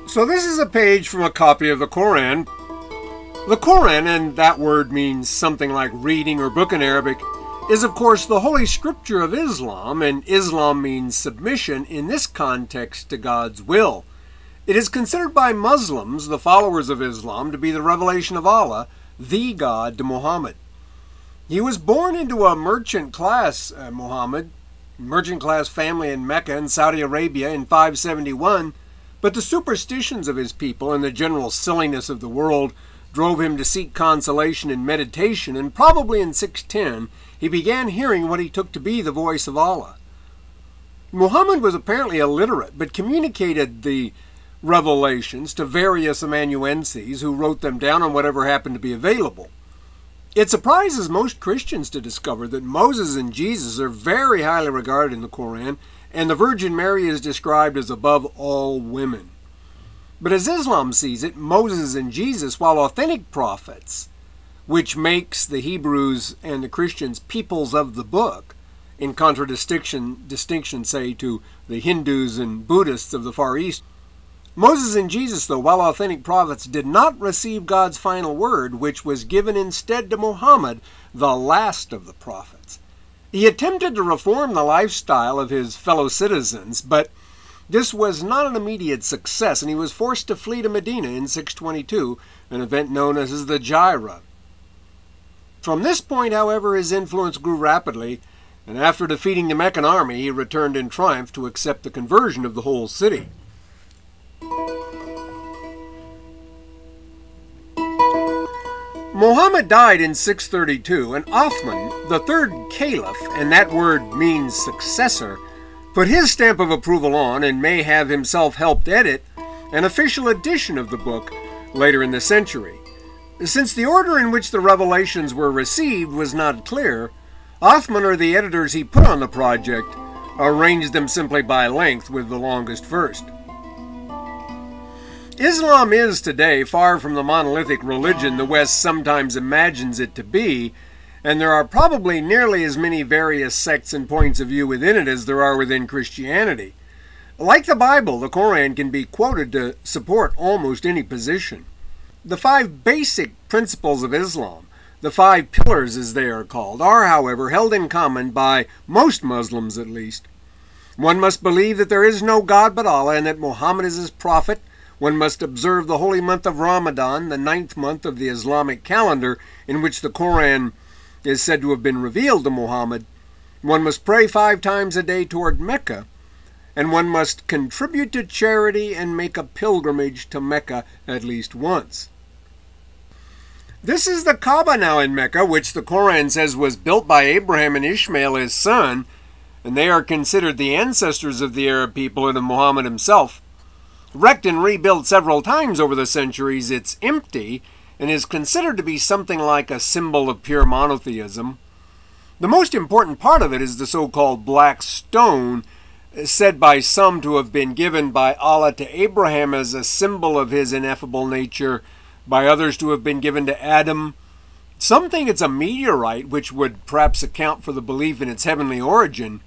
So this is a page from a copy of the Koran. The Koran, and that word means something like reading or book in Arabic, is of course the holy scripture of Islam, and Islam means submission in this context to God's will. It is considered by Muslims, the followers of Islam, to be the revelation of Allah, the God, to Muhammad. He was born into a merchant class family in Mecca in Saudi Arabia in 571, but the superstitions of his people and the general silliness of the world drove him to seek consolation in meditation, and probably in 610 he began hearing what he took to be the voice of Allah. Muhammad was apparently illiterate, but communicated the revelations to various amanuenses who wrote them down on whatever happened to be available. It surprises most Christians to discover that Moses and Jesus are very highly regarded in the Koran, and the Virgin Mary is described as above all women. But as Islam sees it, Moses and Jesus, while authentic prophets, which makes the Hebrews and the Christians peoples of the book, in contradistinction, say, to the Hindus and Buddhists of the Far East, Moses and Jesus, though, while authentic prophets, did not receive God's final word, which was given instead to Muhammad, the last of the prophets. He attempted to reform the lifestyle of his fellow citizens, but this was not an immediate success, and he was forced to flee to Medina in 622, an event known as the Jira. From this point, however, his influence grew rapidly, and after defeating the Meccan army, he returned in triumph to accept the conversion of the whole city. Muhammad died in 632, and Uthman, the third caliph, and that word means successor, put his stamp of approval on and may have himself helped edit an official edition of the book later in the century. Since the order in which the revelations were received was not clear, Uthman or the editors he put on the project arranged them simply by length, with the longest first. Islam is today far from the monolithic religion the West sometimes imagines it to be, and there are probably nearly as many various sects and points of view within it as there are within Christianity. Like the Bible, the Koran can be quoted to support almost any position. The 5 basic principles of Islam, the 5 pillars as they are called, are, however, held in common by most Muslims at least. One must believe that there is no God but Allah, and that Muhammad is his prophet. One must observe the holy month of Ramadan, the 9th month of the Islamic calendar, in which the Koran is said to have been revealed to Muhammad. One must pray 5 times a day toward Mecca, and one must contribute to charity and make a pilgrimage to Mecca at least once. This is the Kaaba now in Mecca, which the Koran says was built by Abraham and Ishmael, his son, and they are considered the ancestors of the Arab people and of Muhammad himself. Wrecked and rebuilt several times over the centuries, it's empty and is considered to be something like a symbol of pure monotheism. The most important part of it is the so-called black stone, said by some to have been given by Allah to Abraham as a symbol of his ineffable nature, by others to have been given to Adam. Some think it's a meteorite, which would perhaps account for the belief in its heavenly origin.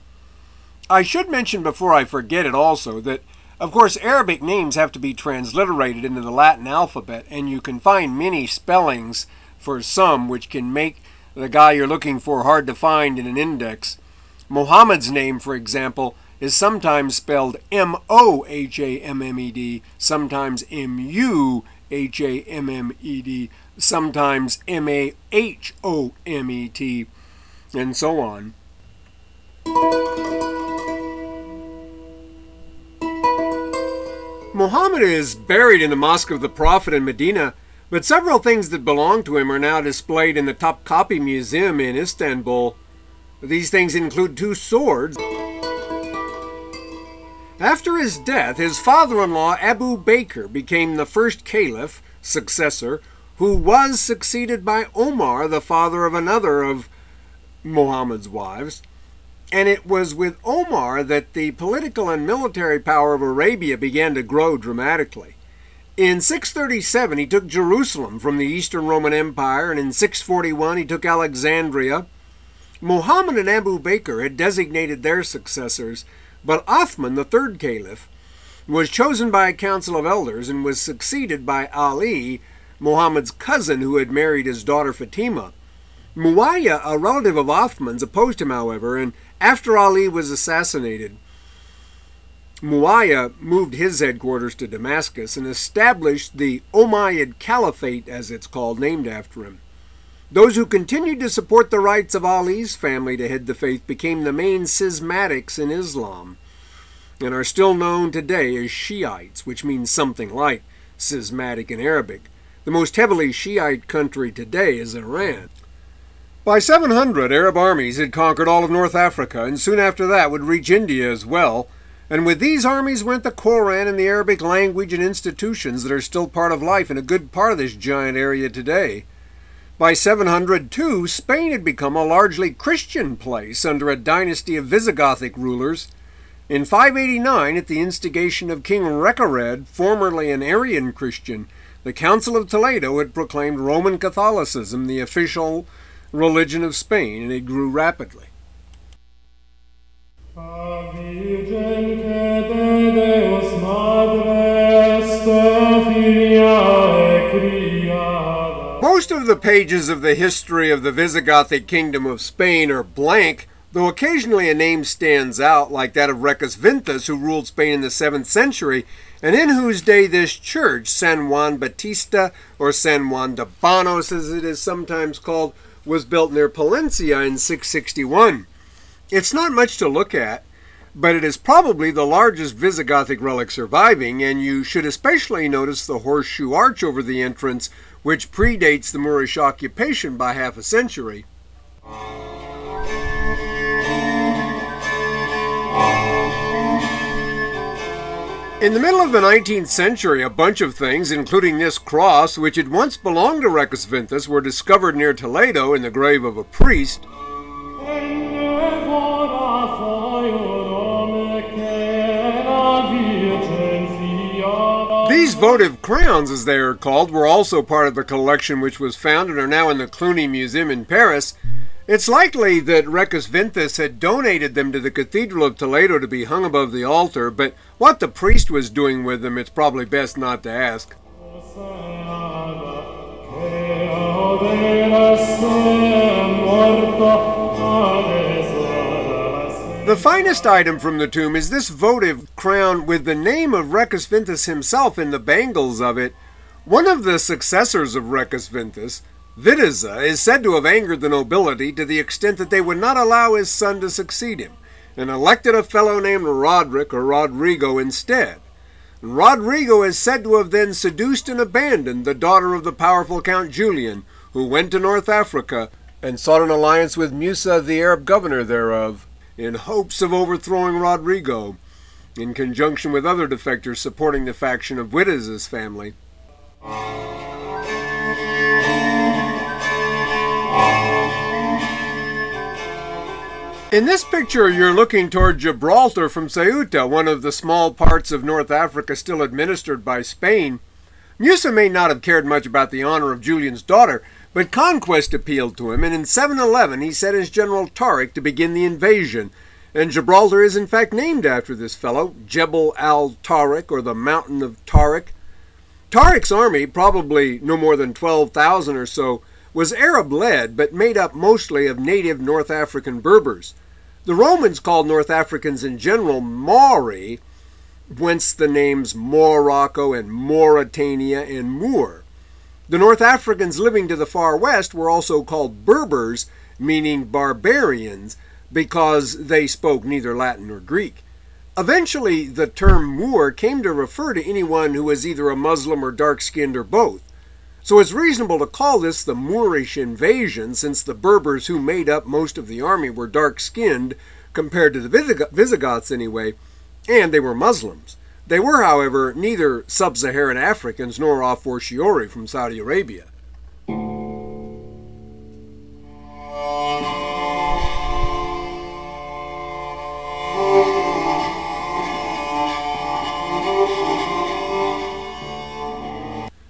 I should mention before I forget it also that, of course, Arabic names have to be transliterated into the Latin alphabet, and you can find many spellings for some which can make the guy you're looking for hard to find in an index. Muhammad's name, for example, is sometimes spelled M-O-H-A-M-M-E-D, sometimes M-U-H-A-M-M-E-D, sometimes M-A-H-O-M-E-T, and so on. Muhammad is buried in the Mosque of the Prophet in Medina, but several things that belong to him are now displayed in the Topkapi Museum in Istanbul. These things include 2 swords. After his death, his father-in-law Abu Bakr became the first caliph, successor, who was succeeded by Omar, the father of another of Muhammad's wives. And it was with Omar that the political and military power of Arabia began to grow dramatically. In 637, he took Jerusalem from the Eastern Roman Empire, and in 641 he took Alexandria. Muhammad and Abu Bakr had designated their successors, but Uthman, the 3rd caliph, was chosen by a council of elders and was succeeded by Ali, Muhammad's cousin who had married his daughter Fatima. Muawiyah, a relative of Othman's, opposed him, however, and after Ali was assassinated, Muawiyah moved his headquarters to Damascus and established the Umayyad Caliphate, as it's called, named after him. Those who continued to support the rights of Ali's family to head the faith became the main schismatics in Islam and are still known today as Shiites, which means something like schismatic in Arabic. The most heavily Shiite country today is Iran. By 700, Arab armies had conquered all of North Africa, and soon after that would reach India as well. And with these armies went the Koran and the Arabic language and institutions that are still part of life in a good part of this giant area today. By 702, Spain had become a largely Christian place under a dynasty of Visigothic rulers. In 589, at the instigation of King Recared, formerly an Arian Christian, the Council of Toledo had proclaimed Roman Catholicism the official religion of Spain, and it grew rapidly. Most of the pages of the history of the Visigothic kingdom of Spain are blank, though occasionally a name stands out, like that of Recesvinthus, who ruled Spain in the 7th century, and in whose day this church, San Juan Batista, or San Juan de Banos as it is sometimes called, was built near Palencia in 661. It's not much to look at, but it is probably the largest Visigothic relic surviving, and you should especially notice the horseshoe arch over the entrance, which predates the Moorish occupation by half a century. In the middle of the 19th century, a bunch of things, including this cross, which had once belonged to Recesvinthus, were discovered near Toledo in the grave of a priest. These votive crowns, as they are called, were also part of the collection which was found and are now in the Cluny Museum in Paris. It's likely that Recesvinthus had donated them to the Cathedral of Toledo to be hung above the altar, but what the priest was doing with them, it's probably best not to ask. The finest item from the tomb is this votive crown with the name of Recesvinthus himself in the bangles of it. One of the successors of Recesvinthus, Witiza, is said to have angered the nobility to the extent that they would not allow his son to succeed him, and elected a fellow named Roderick or Rodrigo instead. Rodrigo is said to have then seduced and abandoned the daughter of the powerful Count Julian, who went to North Africa and sought an alliance with Musa, the Arab governor thereof, in hopes of overthrowing Rodrigo, in conjunction with other defectors supporting the faction of Witiza's family. In this picture, you're looking toward Gibraltar from Ceuta, one of the small parts of North Africa still administered by Spain. Musa may not have cared much about the honor of Julian's daughter, but conquest appealed to him, and in 711 he sent his general Tariq to begin the invasion, and Gibraltar is in fact named after this fellow, Jebel al-Tariq, or the Mountain of Tariq. Tariq's army, probably no more than 12,000 or so, was Arab-led, but made up mostly of native North African Berbers. The Romans called North Africans in general Maori, whence the names Morocco and Mauritania and Moor. The North Africans living to the far west were also called Berbers, meaning barbarians, because they spoke neither Latin nor Greek. Eventually, the term Moor came to refer to anyone who was either a Muslim or dark-skinned or both. So it's reasonable to call this the Moorish invasion, since the Berbers who made up most of the army were dark-skinned, compared to the Visigoths anyway, and they were Muslims. They were, however, neither sub-Saharan Africans nor a fortiori from Saudi Arabia.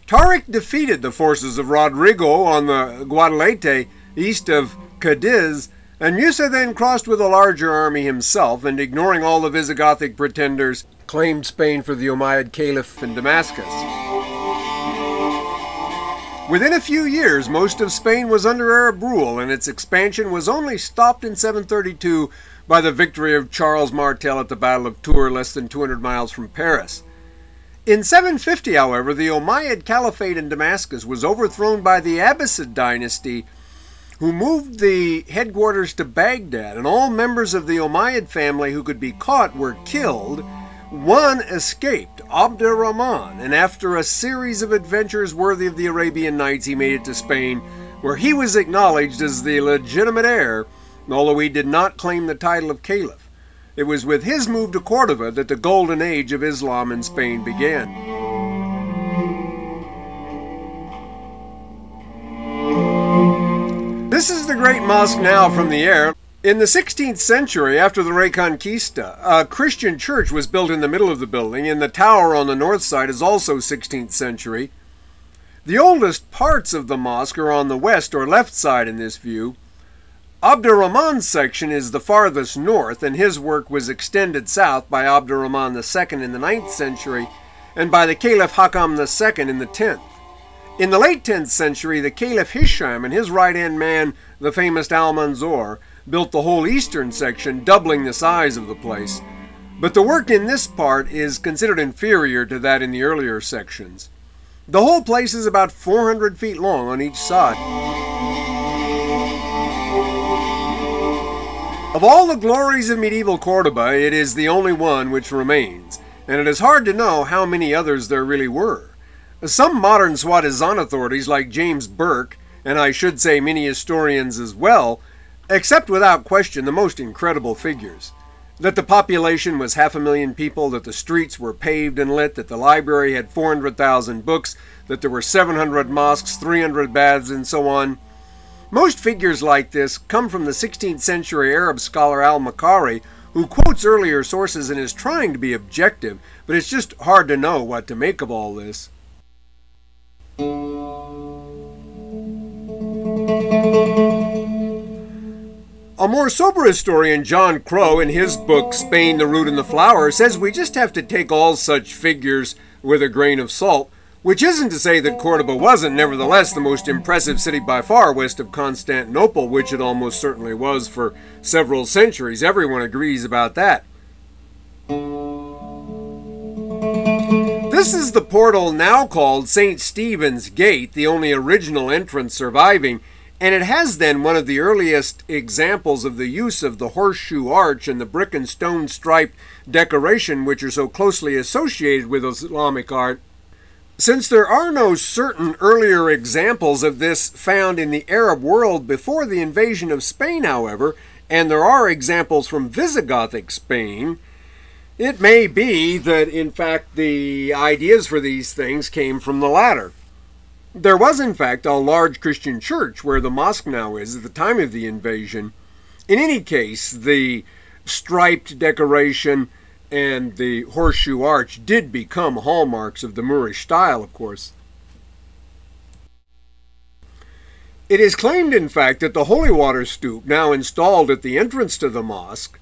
Tariq defeated the forces of Rodrigo on the Guadalete east of Cadiz And Musa then crossed with a larger army himself, and ignoring all the Visigothic pretenders, claimed Spain for the Umayyad Caliph in Damascus. Within a few years, most of Spain was under Arab rule, and its expansion was only stopped in 732 by the victory of Charles Martel at the Battle of Tours, less than 200 miles from Paris. In 750, however, the Umayyad Caliphate in Damascus was overthrown by the Abbasid dynasty, who moved the headquarters to Baghdad, and all members of the Umayyad family who could be caught were killed. One escaped, Abd ar-Rahman, and after a series of adventures worthy of the Arabian Nights, he made it to Spain, where he was acknowledged as the legitimate heir, although he did not claim the title of Caliph. It was with his move to Cordova that the golden age of Islam in Spain began. This is the Great Mosque now from the air. In the 16th century, after the Reconquista, a Christian church was built in the middle of the building, and the tower on the north side is also 16th century. The oldest parts of the mosque are on the west or left side in this view. Abd ar-Rahman's section is the farthest north, and his work was extended south by Abd ar-Rahman II in the 9th century and by the Caliph Hakam II in the 10th. In the late 10th century, the Caliph Hisham and his right-hand man, the famous Al-Manzur, built the whole eastern section, doubling the size of the place. But the work in this part is considered inferior to that in the earlier sections. The whole place is about 400 feet long on each side. Of all the glories of medieval Cordoba, it is the only one which remains, and it is hard to know how many others there really were. Some modern Swadizan authorities like James Burke, and I should say many historians as well, accept without question the most incredible figures. That the population was 500,000 people, that the streets were paved and lit, that the library had 400,000 books, that there were 700 mosques, 300 baths, and so on. Most figures like this come from the 16th century Arab scholar al-Makari, who quotes earlier sources and is trying to be objective, but it's just hard to know what to make of all this. A more sober historian, John Crow, in his book Spain, the Root and the Flower, says we just have to take all such figures with a grain of salt, which isn't to say that Cordoba wasn't nevertheless the most impressive city by far west of Constantinople, which it almost certainly was for several centuries. Everyone agrees about that. This is the portal now called St. Stephen's Gate, the only original entrance surviving, and it has then one of the earliest examples of the use of the horseshoe arch and the brick and stone striped decoration which are so closely associated with Islamic art. Since there are no certain earlier examples of this found in the Arab world before the invasion of Spain, however, and there are examples from Visigothic Spain, it may be that in fact the ideas for these things came from the latter. There was, in fact, a large Christian church where the mosque now is at the time of the invasion. In any case, the striped decoration and the horseshoe arch did become hallmarks of the Moorish style, of course. It is claimed, in fact, that the holy water stoup, now installed at the entrance to the mosque,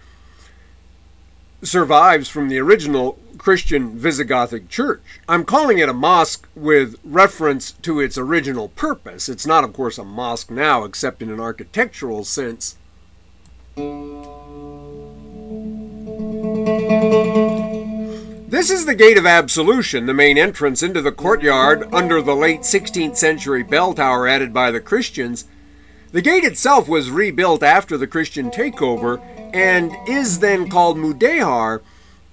survives from the original Christian Visigothic church. I'm calling it a mosque with reference to its original purpose. It's not, of course, a mosque now, except in an architectural sense. This is the Gate of Absolution, the main entrance into the courtyard under the late 16th century bell tower added by the Christians. The gate itself was rebuilt after the Christian takeover and is then called Mudehar.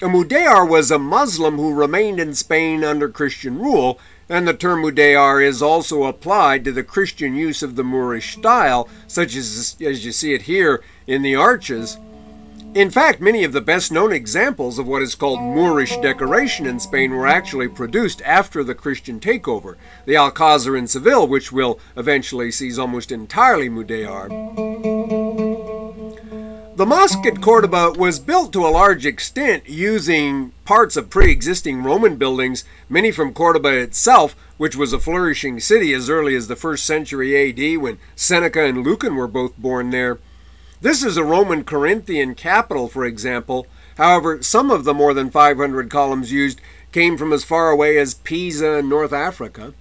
A Mudehar was a Muslim who remained in Spain under Christian rule, and the term Mudehar is also applied to the Christian use of the Moorish style, such as you see it here in the arches. In fact, many of the best-known examples of what is called Moorish decoration in Spain were actually produced after the Christian takeover. The Alcázar in Seville, which we'll eventually see, is almost entirely Mudéjar. The mosque at Cordoba was built to a large extent using parts of pre-existing Roman buildings, many from Cordoba itself, which was a flourishing city as early as the 1st century AD when Seneca and Lucan were both born there. This is a Roman Corinthian capital, for example. However, some of the more than 500 columns used came from as far away as Pisa in North Africa.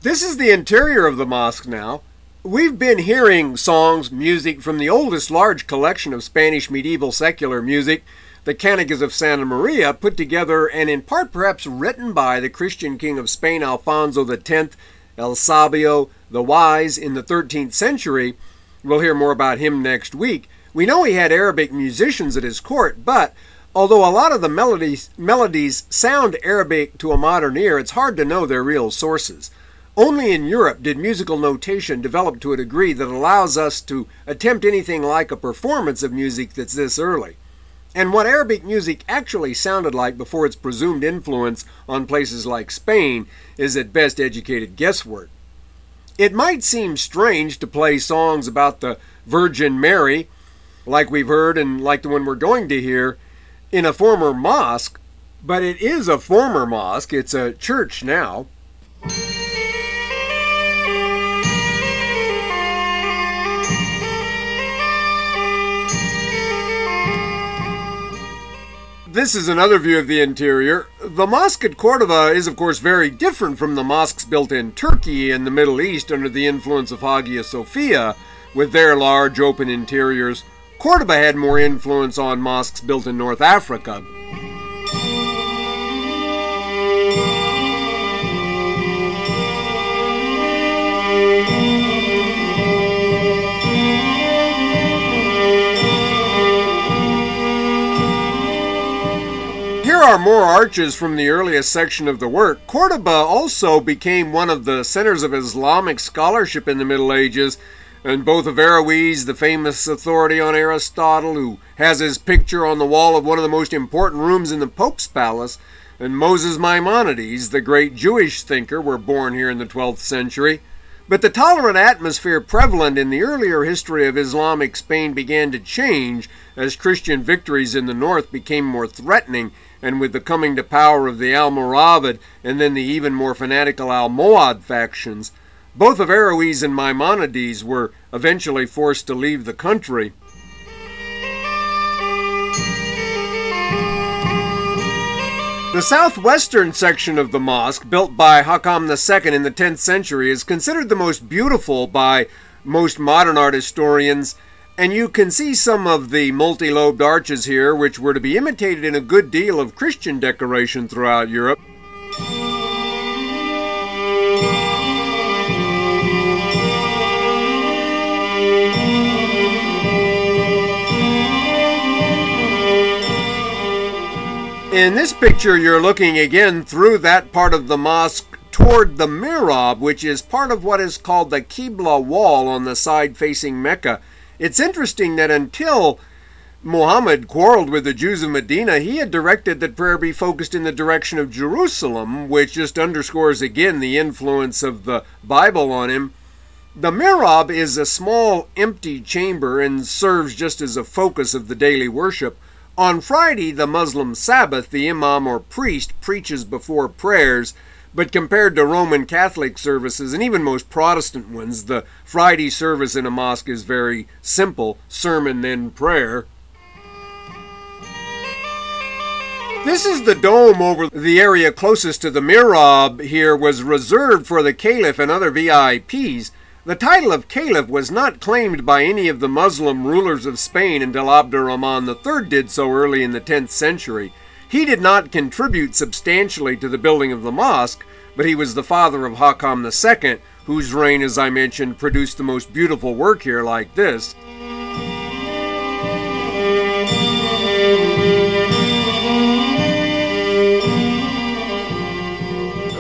This is the interior of the mosque now. We've been hearing songs, music from the oldest large collection of Spanish medieval secular music, the Canticles of Santa Maria, put together and in part perhaps written by the Christian king of Spain Alfonso X, El Sabio, the Wise, in the 13th century. We'll hear more about him next week. We know he had Arabic musicians at his court, but although a lot of the melodies sound Arabic to a modern ear, it's hard to know their real sources. Only in Europe did musical notation develop to a degree that allows us to attempt anything like a performance of music that's this early. And what Arabic music actually sounded like before its presumed influence on places like Spain is at best educated guesswork. It might seem strange to play songs about the Virgin Mary, like we've heard and like the one we're going to hear, in a former mosque, but it is a former mosque. It's a church now. This is another view of the interior. The mosque at Cordoba is of course very different from the mosques built in Turkey and the Middle East under the influence of Hagia Sophia, with their large open interiors. Cordoba had more influence on mosques built in North Africa. Here are more arches from the earliest section of the work. Cordoba also became one of the centers of Islamic scholarship in the Middle Ages, and both Averroes, the famous authority on Aristotle, who has his picture on the wall of one of the most important rooms in the Pope's palace, and Moses Maimonides, the great Jewish thinker, were born here in the 12th century. But the tolerant atmosphere prevalent in the earlier history of Islamic Spain began to change as Christian victories in the north became more threatening, and with the coming to power of the Almoravid and then the even more fanatical Almohad factions, both Averroes and Maimonides were eventually forced to leave the country. The southwestern section of the mosque, built by Hakam II in the 10th century, is considered the most beautiful by most modern art historians, and you can see some of the multi-lobed arches here, which were to be imitated in a good deal of Christian decoration throughout Europe. In this picture, you're looking again through that part of the mosque toward the mihrab, which is part of what is called the Qibla wall on the side facing Mecca. It's interesting that until Muhammad quarreled with the Jews of Medina, he had directed that prayer be focused in the direction of Jerusalem, which just underscores again the influence of the Bible on him. The mihrab is a small empty chamber and serves just as a focus of the daily worship. On Friday, the Muslim Sabbath, the imam or priest preaches before prayers, but compared to Roman Catholic services, and even most Protestant ones, the Friday service in a mosque is very simple: sermon, then prayer. This is the dome over the area closest to the mihrab. Here was reserved for the caliph and other VIPs. The title of caliph was not claimed by any of the Muslim rulers of Spain until Abd ar-Rahman III did so early in the 10th century. He did not contribute substantially to the building of the mosque, but he was the father of Hakam II, whose reign, as I mentioned, produced the most beautiful work here like this.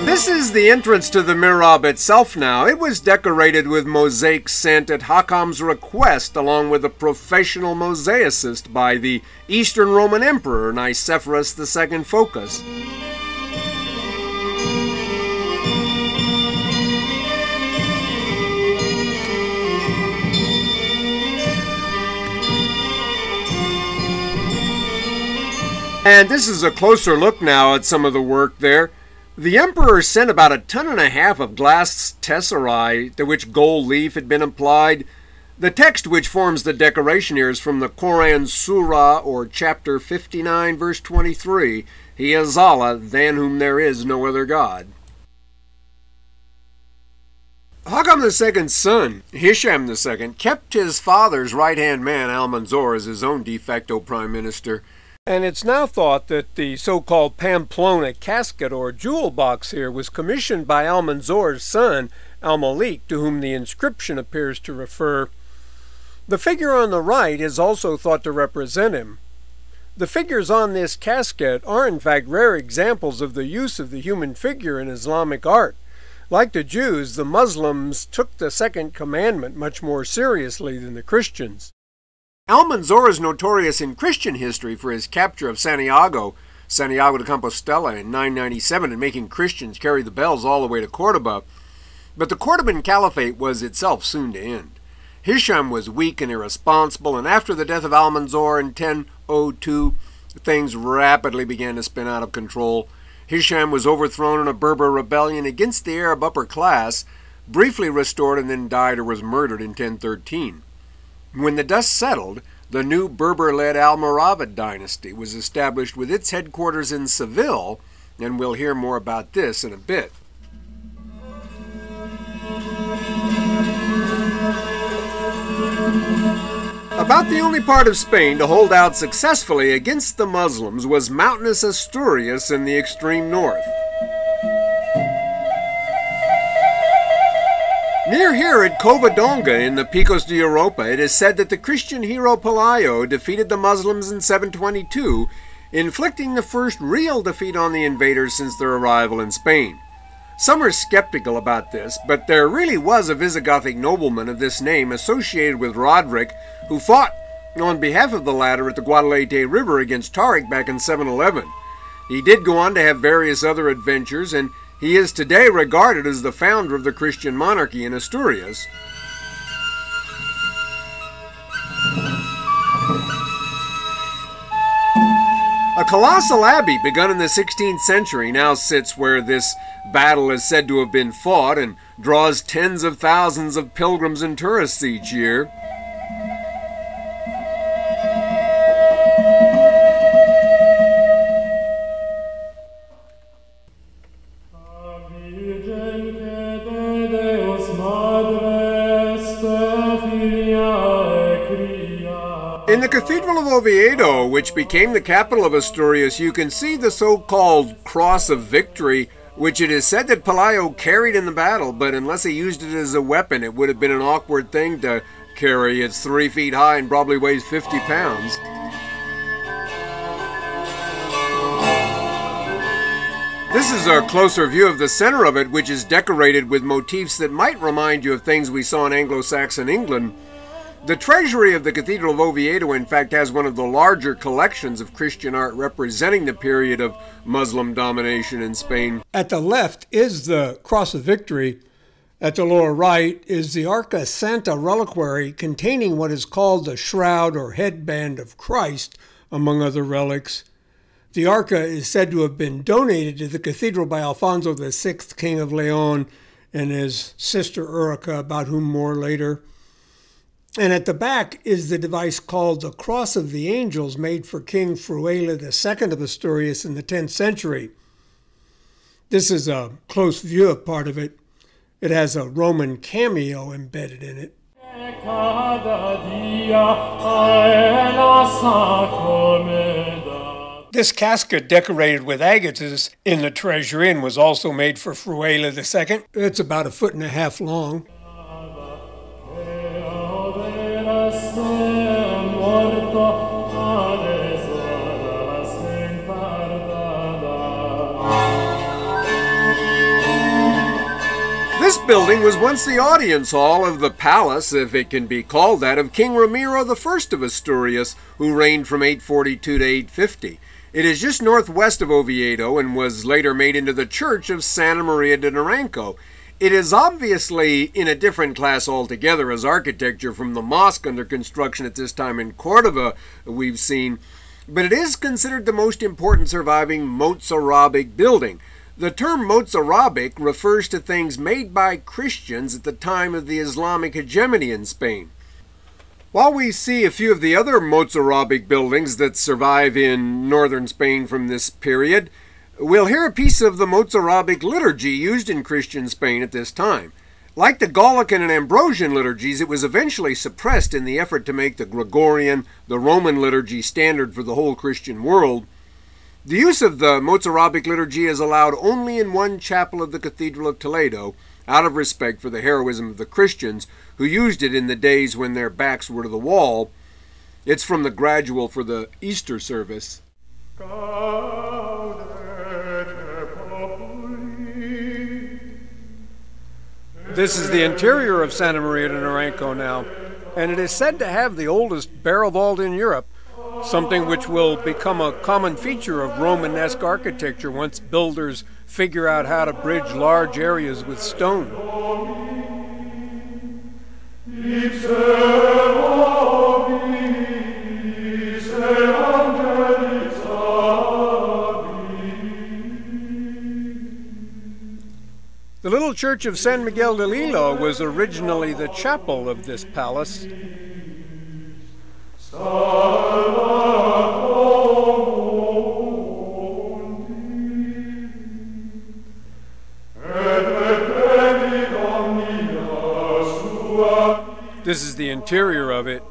This is the entrance to the mihrab itself now. It was decorated with mosaics sent at Hakam's request, along with a professional mosaicist by the Eastern Roman Emperor Nicephorus II Phocas. And this is a closer look now at some of the work there. The emperor sent about 1.5 tons of glass tesserae to which gold leaf had been applied. The text which forms the decoration here is from the Quran Surah, or chapter 59, verse 23. He is Allah, than whom there is no other God. Hakam II's son, Hisham II, kept his father's right-hand man, Almanzor, as his own de facto prime minister. And it's now thought that the so-called Pamplona casket or jewel box here was commissioned by Almanzor's son, Al-Malik, to whom the inscription appears to refer. The figure on the right is also thought to represent him. The figures on this casket are in fact rare examples of the use of the human figure in Islamic art. Like the Jews, the Muslims took the second commandment much more seriously than the Christians. Almanzor is notorious in Christian history for his capture of Santiago de Compostela in 997 and making Christians carry the bells all the way to Cordoba. But the Cordoban Caliphate was itself soon to end. Hisham was weak and irresponsible, and after the death of Almanzor in 1002, things rapidly began to spin out of control. Hisham was overthrown in a Berber rebellion against the Arab upper class, briefly restored, and then died or was murdered in 1013. When the dust settled, the new Berber-led Almoravid dynasty was established with its headquarters in Seville, and we'll hear more about this in a bit. About the only part of Spain to hold out successfully against the Muslims was mountainous Asturias in the extreme north. Near here at Covadonga in the Picos de Europa, it is said that the Christian hero Pelayo defeated the Muslims in 722, inflicting the first real defeat on the invaders since their arrival in Spain. Some are skeptical about this, but there really was a Visigothic nobleman of this name associated with Roderick who fought on behalf of the latter at the Guadalete River against Tariq back in 711. He did go on to have various other adventures, and he is today regarded as the founder of the Christian monarchy in Asturias. A colossal abbey begun in the 16th century now sits where this battle is said to have been fought and draws tens of thousands of pilgrims and tourists each year. In the Cathedral of Oviedo, which became the capital of Asturias, you can see the so-called Cross of Victory, which it is said that Pelayo carried in the battle, but unless he used it as a weapon, it would have been an awkward thing to carry. It's 3 feet high and probably weighs 50 pounds. This is a closer view of the center of it, which is decorated with motifs that might remind you of things we saw in Anglo-Saxon England. The treasury of the Cathedral of Oviedo, in fact, has one of the larger collections of Christian art representing the period of Muslim domination in Spain. At the left is the Cross of Victory. At the lower right is the Arca Santa reliquary containing what is called the shroud or headband of Christ, among other relics. The Arca is said to have been donated to the cathedral by Alfonso VI, King of Leon, and his sister Urica, about whom more later. And at the back is the device called the Cross of the Angels, made for King Fruela II of Asturias in the 10th century. This is a close view of part of it. It has a Roman cameo embedded in it. This casket decorated with agates in the treasury and was also made for Fruela II. It's about 1.5 feet long. This building was once the audience hall of the palace, if it can be called that, of King Ramiro I of Asturias, who reigned from 842 to 850. It is just northwest of Oviedo and was later made into the church of Santa Maria de Naranco. It is obviously in a different class altogether as architecture from the mosque under construction at this time in Córdoba we've seen, but it is considered the most important surviving Mozarabic building. The term Mozarabic refers to things made by Christians at the time of the Islamic hegemony in Spain. While we see a few of the other Mozarabic buildings that survive in northern Spain from this period, we'll hear a piece of the Mozarabic liturgy used in Christian Spain at this time. Like the Gallican and Ambrosian liturgies, it was eventually suppressed in the effort to make the Gregorian, the Roman liturgy standard for the whole Christian world. The use of the Mozarabic liturgy is allowed only in one chapel of the Cathedral of Toledo, out of respect for the heroism of the Christians who used it in the days when their backs were to the wall. It's from the gradual for the Easter service. This is the interior of Santa Maria de Naranco now, and it is said to have the oldest barrel vault in Europe, something which will become a common feature of Romanesque architecture once builders figure out how to bridge large areas with stone. The little church of San Miguel de Lilo was originally the chapel of this palace. This is the interior of it.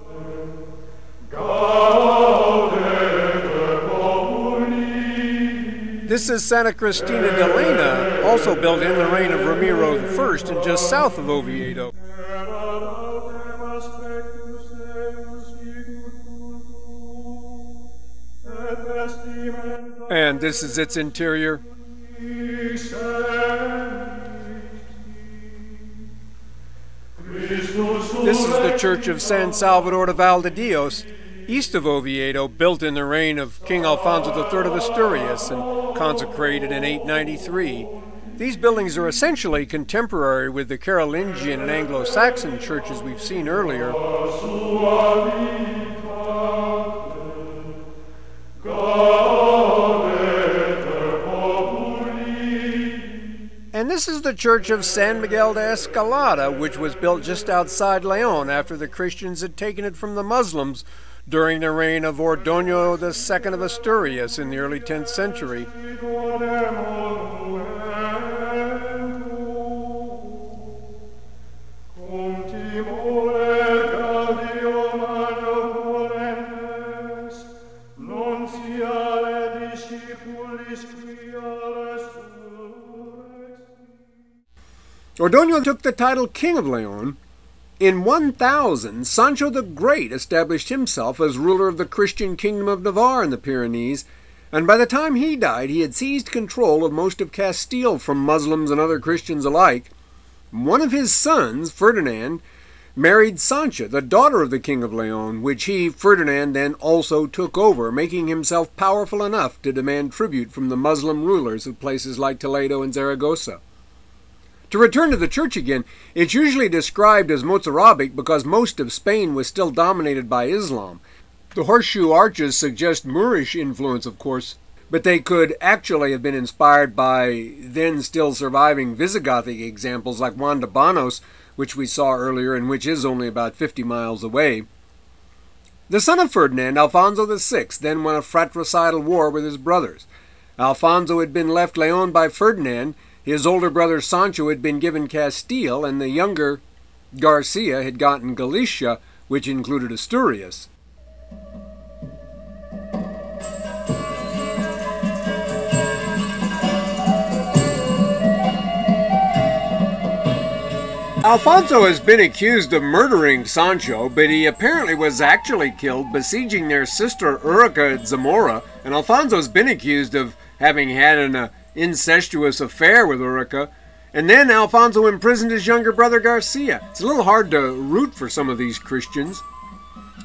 This is Santa Cristina de Lena, also built in the reign of Ramiro I and just south of Oviedo. And this is its interior. This is the church of San Salvador de Valdedios, east of Oviedo, built in the reign of King Alfonso III of Asturias and consecrated in 893. These buildings are essentially contemporary with the Carolingian and Anglo-Saxon churches we've seen earlier. And this is the church of San Miguel de Escalada, which was built just outside León after the Christians had taken it from the Muslims during the reign of Ordoño II of Asturias in the early 10th century. Ordoño took the title King of León. In 1000, Sancho the Great established himself as ruler of the Christian kingdom of Navarre in the Pyrenees, and by the time he died, he had seized control of most of Castile from Muslims and other Christians alike. One of his sons, Ferdinand, married Sancha, the daughter of the King of León, which he, Ferdinand, then also took over, making himself powerful enough to demand tribute from the Muslim rulers of places like Toledo and Zaragoza. To return to the church again, it's usually described as Mozarabic because most of Spain was still dominated by Islam. The horseshoe arches suggest Moorish influence, of course, but they could actually have been inspired by then still surviving Visigothic examples like Juan de Banos, which we saw earlier and which is only about 50 miles away. The son of Ferdinand, Alfonso VI, then won a fratricidal war with his brothers. Alfonso had been left León by Ferdinand. His older brother Sancho had been given Castile, and the younger Garcia had gotten Galicia, which included Asturias. Alfonso has been accused of murdering Sancho, but he apparently was actually killed besieging their sister Urica at Zamora, and Alfonso's been accused of having had an incestuous affair with Urica, and then Alfonso imprisoned his younger brother Garcia. It's a little hard to root for some of these Christians.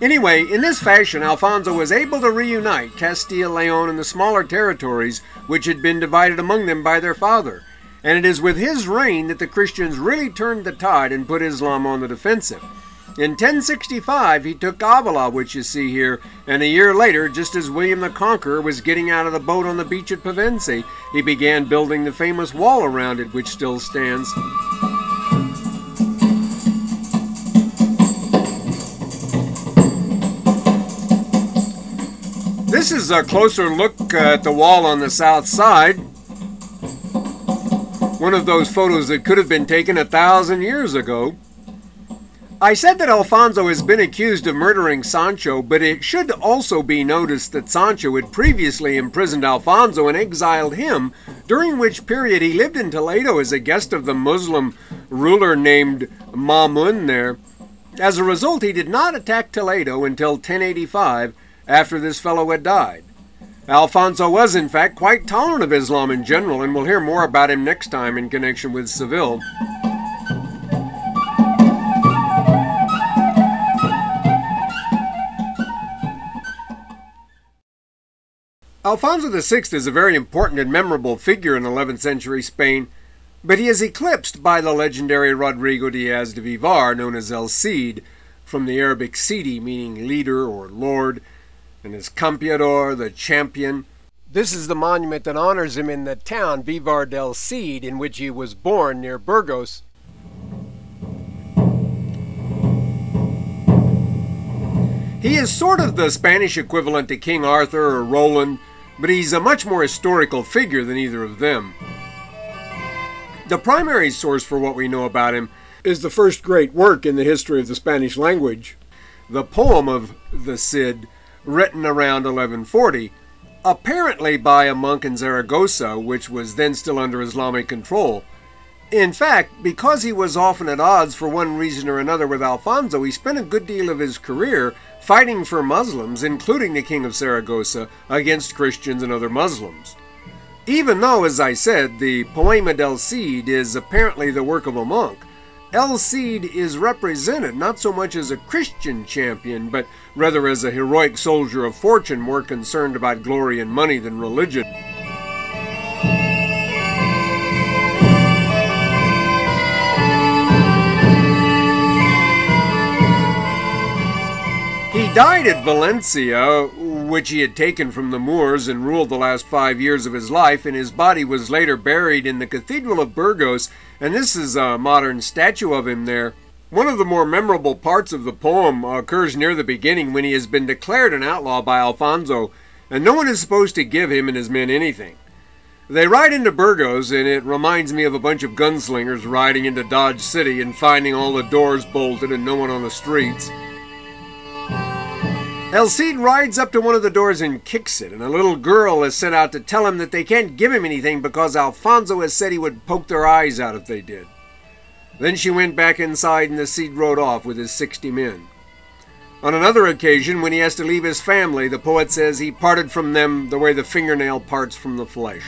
Anyway, in this fashion, Alfonso was able to reunite Castile, León, and the smaller territories which had been divided among them by their father. And it is with his reign that the Christians really turned the tide and put Islam on the defensive. In 1065, he took Avila, which you see here, and a year later, just as William the Conqueror was getting out of the boat on the beach at Pavence, he began building the famous wall around it, which still stands. This is a closer look at the wall on the south side. One of those photos that could have been taken 1,000 years ago. I said that Alfonso has been accused of murdering Sancho, but it should also be noticed that Sancho had previously imprisoned Alfonso and exiled him, during which period he lived in Toledo as a guest of the Muslim ruler named Mamun there. As a result, he did not attack Toledo until 1085, after this fellow had died. Alfonso was, in fact, quite tolerant of Islam in general, and we'll hear more about him next time in connection with Seville. Alfonso VI is a very important and memorable figure in 11th century Spain, but he is eclipsed by the legendary Rodrigo Diaz de Vivar, known as El Cid, from the Arabic Sidi, meaning leader or lord, and his Campeador, the champion. This is the monument that honors him in the town Vivar del Cid, in which he was born near Burgos. He is sort of the Spanish equivalent to King Arthur or Roland, but he's a much more historical figure than either of them. The primary source for what we know about him is the first great work in the history of the Spanish language, the poem of the Cid, written around 1140, apparently by a monk in Zaragoza, which was then still under Islamic control. In fact, because he was often at odds for one reason or another with Alfonso, he spent a good deal of his career fighting for Muslims, including the King of Zaragoza, against Christians and other Muslims. Even though, as I said, the Poema del Cid is apparently the work of a monk, El Cid is represented not so much as a Christian champion, but rather as a heroic soldier of fortune more concerned about glory and money than religion. He died at Valencia, which he had taken from the Moors and ruled the last 5 years of his life, and his body was later buried in the Cathedral of Burgos, and this is a modern statue of him there. One of the more memorable parts of the poem occurs near the beginning when he has been declared an outlaw by Alfonso, and no one is supposed to give him and his men anything. They ride into Burgos, and it reminds me of a bunch of gunslingers riding into Dodge City and finding all the doors bolted and no one on the streets. El Cid rides up to one of the doors and kicks it, and a little girl is sent out to tell him that they can't give him anything because Alfonso has said he would poke their eyes out if they did. Then she went back inside and the Cid rode off with his 60 men. On another occasion, when he has to leave his family, the poet says he parted from them the way the fingernail parts from the flesh.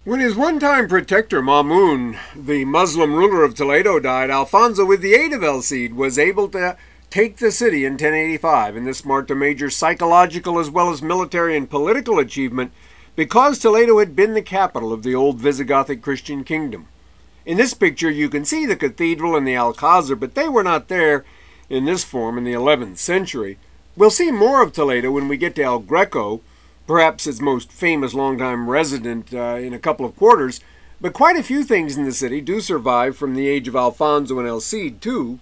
When his one-time protector, Mamun, the Muslim ruler of Toledo, died, Alfonso, with the aid of El Cid, was able to take the city in 1085, and this marked a major psychological as well as military and political achievement because Toledo had been the capital of the old Visigothic Christian kingdom. In this picture you can see the cathedral and the Alcazar, but they were not there in this form in the 11th century. We'll see more of Toledo when we get to El Greco, perhaps its most famous longtime resident in a couple of quarters, but quite a few things in the city do survive from the age of Alfonso and El Cid, too.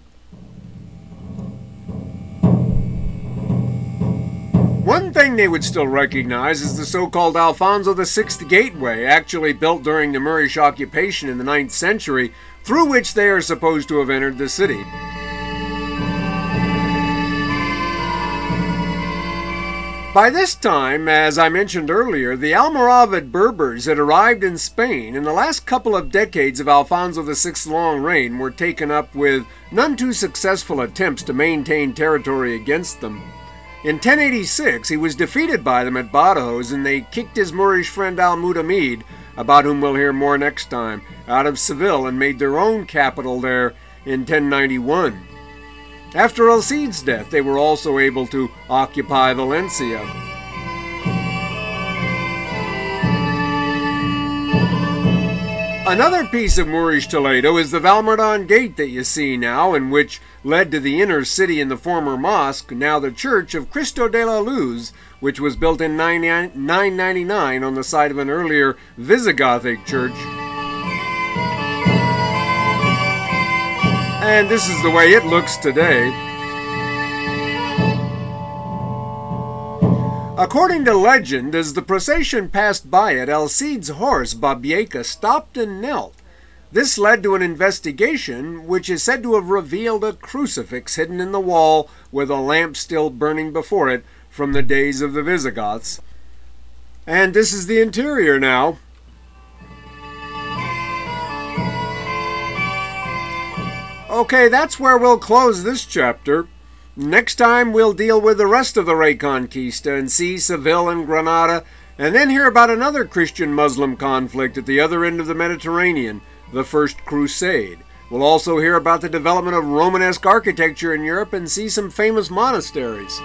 One thing they would still recognize is the so-called Alfonso VI Gateway, actually built during the Moorish occupation in the 9th century, through which they are supposed to have entered the city. By this time, as I mentioned earlier, the Almoravid Berbers had arrived in Spain, and the last couple of decades of Alfonso VI's long reign were taken up with none too successful attempts to maintain territory against them. In 1086, he was defeated by them at Badajoz, and they kicked his Moorish friend Al-Mutamid, about whom we'll hear more next time, out of Seville and made their own capital there in 1091. After El Cid's death, they were also able to occupy Valencia. Another piece of Moorish Toledo is the Valmerdon Gate that you see now, and which led to the inner city in the former mosque, now the Church of Cristo de la Luz, which was built in 999 on the site of an earlier Visigothic church. And this is the way it looks today. According to legend, as the procession passed by it, El Cid's horse, Babieca, stopped and knelt. This led to an investigation, which is said to have revealed a crucifix hidden in the wall with a lamp still burning before it from the days of the Visigoths. And this is the interior now. Okay, that's where we'll close this chapter. Next time we'll deal with the rest of the Reconquista and see Seville and Granada, and then hear about another Christian-Muslim conflict at the other end of the Mediterranean, the First Crusade. We'll also hear about the development of Romanesque architecture in Europe and see some famous monasteries.